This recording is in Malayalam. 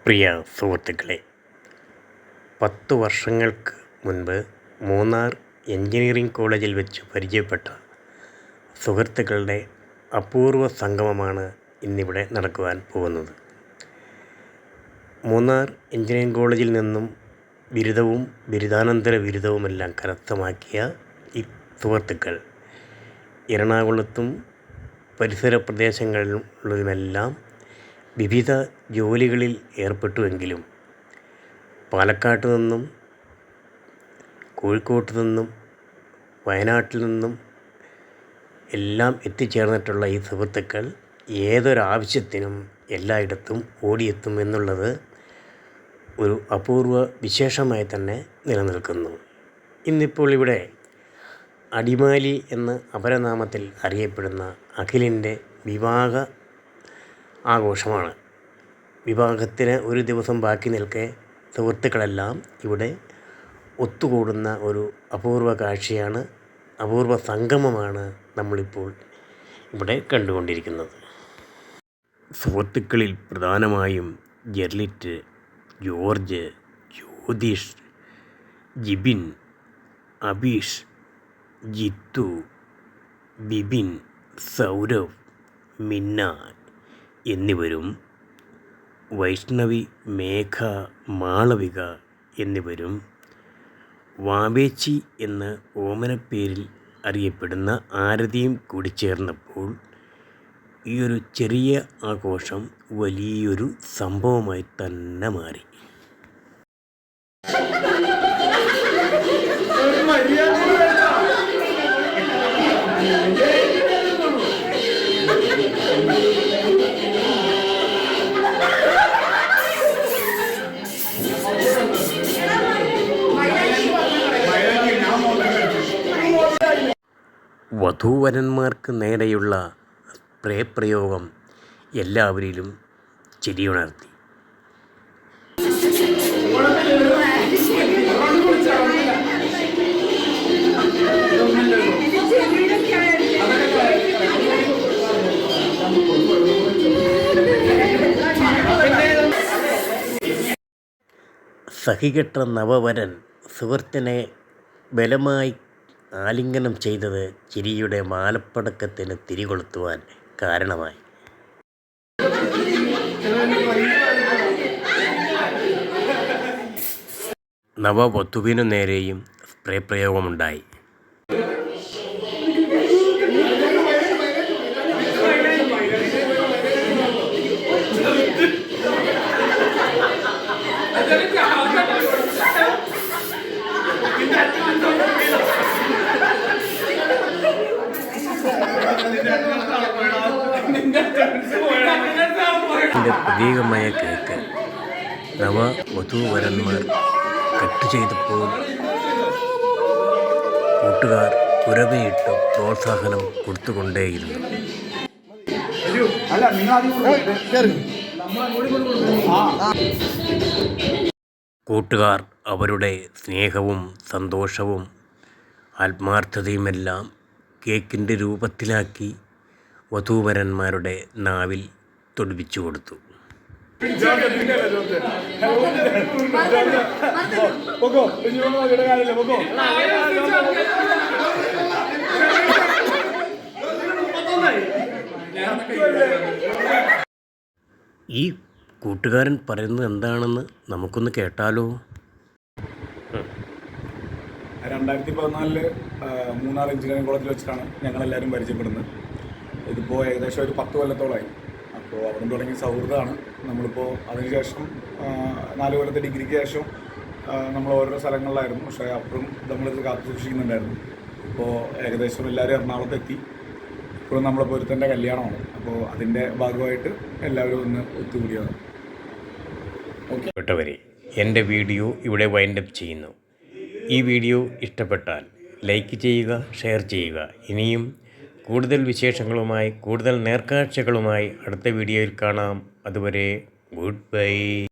പ്രിയ സുഹൃത്തുക്കളെ, 10 വർഷങ്ങൾക്ക് മുൻപ് മൂന്നാർ എഞ്ചിനീയറിംഗ് കോളേജിൽ വെച്ച് പരിചയപ്പെട്ട സുഹൃത്തുക്കളുടെ അപൂർവ സംഗമമാണ് ഇന്നിവിടെ നടക്കുവാൻ പോകുന്നത്. മൂന്നാർ എഞ്ചിനീയറിംഗ് കോളേജിൽ നിന്നും ബിരുദവും ബിരുദാനന്തര ബിരുദവുമെല്ലാം കരസ്ഥമാക്കിയ ഈ സുഹൃത്തുക്കൾ എറണാകുളത്തും പരിസര പ്രദേശങ്ങളിലുമെല്ലാം വിവിധ ജോലികളിൽ ഏർപ്പെട്ടുവെങ്കിലും പാലക്കാട്ട് നിന്നും കോഴിക്കോട്ട് നിന്നും വയനാട്ടിൽ നിന്നും എല്ലാം എത്തിച്ചേർന്നിട്ടുള്ള ഈ സുഹൃത്തുക്കൾ ഏതൊരാവശ്യത്തിനും എല്ലായിടത്തും ഓടിയെത്തും എന്നുള്ളത് ഒരു അപൂർവ വിശേഷമായി തന്നെ നിലനിൽക്കുന്നു. ഇന്നിപ്പോൾ ഇവിടെ അടിമാലി എന്ന അപരനാമത്തിൽ അറിയപ്പെടുന്ന അഖിലിൻ്റെ വിവാഹ ആഘോഷമാണ്. വിവാഹത്തിന് ഒരു ദിവസം ബാക്കി നിൽക്കെ സുഹൃത്തുക്കളെല്ലാം ഇവിടെ ഒത്തുകൂടുന്ന ഒരു അപൂർവ കാഴ്ചയാണ്, അപൂർവ സംഗമമാണ് നമ്മളിപ്പോൾ ഇവിടെ കണ്ടുകൊണ്ടിരിക്കുന്നത്. സുഹൃത്തുക്കളിൽ പ്രധാനമായും ജെർലിറ്റ്, ജോർജ്, ജ്യോതിഷ്, ജിബിൻ, അബീഷ്, ജിത്തു, ബിബിൻ, സൗരവ്, മിന്ന എന്നിവരും വൈഷ്ണവി, മേഘ, മാളവിക എന്നിവരും വാവേച്ചി എന്ന ഓമനപ്പേരിൽ അറിയപ്പെടുന്ന ആരതിയും കൂടി ചേർന്നപ്പോൾ ഈ ഒരു ചെറിയ ആഘോഷം വലിയൊരു സംഭവമായി തന്നെ മാറി. വധൂവരന്മാർക്ക് നേരെയുള്ള സ്പ്രേ പ്രയോഗം എല്ലാവരിലും ചിരിയുണർത്തി. സഹികെട്ട നവവരൻ സുഹൃത്തിനെ ബലമായി ആലിംഗനം ചെയ്തത് ചിരിയുടെ മാലപ്പടക്കത്തിന് തിരികൊളുത്തുവാൻ കാരണമായി. നവവധുവിനു നേരെയും സ്പ്രേ പ്രയോഗമുണ്ടായി. പ്രതീകമായ കേക്ക് നവവധൂവരന്മാർ കട്ട് ചെയ്തപ്പോൾ കൂട്ടുകാർ പുറമേയിട്ട് പ്രോത്സാഹനം കൊടുത്തുകൊണ്ടേയിരുന്നു. കൂട്ടുകാർ അവരുടെ സ്നേഹവും സന്തോഷവും ആത്മാർത്ഥതയുമെല്ലാം കേക്കിൻ്റെ രൂപത്തിലാക്കി വധൂവരന്മാരുടെ നാവിൽ തൊടുപ്പിച്ചു കൊടുത്തു. ഈ കൂട്ടുകാരൻ പറയുന്നത് എന്താണെന്ന് നമുക്കൊന്ന് കേട്ടാലോ? 2014 മൂന്നാർ എഞ്ചിനീയറിംഗ് കോളേജിൽ വെച്ചിട്ടാണ് ഞങ്ങളെല്ലാവരും പരിചയപ്പെടുന്നത്. ഇതിപ്പോൾ ഏകദേശം ഒരു 10 കൊല്ലത്തോളമായി. അപ്പോൾ അവിടെ തുടങ്ങിയ സൗഹൃദമാണ്. നമ്മളിപ്പോൾ അതിനുശേഷം 4 കൊല്ലത്തെ ഡിഗ്രിക്ക് ശേഷം നമ്മൾ ഓരോ സ്ഥലങ്ങളിലായിരുന്നു. പക്ഷേ അപ്പോഴും നമ്മളിത് കാത്തു സൂക്ഷിക്കുന്നുണ്ടായിരുന്നു. ഇപ്പോൾ ഏകദേശം എല്ലാവരും എറണാകുളത്തെത്തി. ഇപ്പോഴും നമ്മളെ പൊരുത്തൻ്റെ കല്യാണമാണ്. അപ്പോൾ അതിൻ്റെ ഭാഗമായിട്ട് എല്ലാവരും ഒന്ന് ഒത്തുകൂടിയാണ്. ഓക്കെ, എൻ്റെ വീഡിയോ ഇവിടെ വൈൻഡപ്പ് ചെയ്യുന്നു. ഈ വീഡിയോ ഇഷ്ടപ്പെട്ടാൽ ലൈക്ക് ചെയ്യുക, ഷെയർ ചെയ്യുക. ഇനിയും കൂടുതൽ വിശേഷങ്ങളുമായി, കൂടുതൽ നേർക്കാഴ്ചകളുമായി അടുത്ത വീഡിയോയിൽ കാണാം. അതുവരെ ഗുഡ് ബൈ.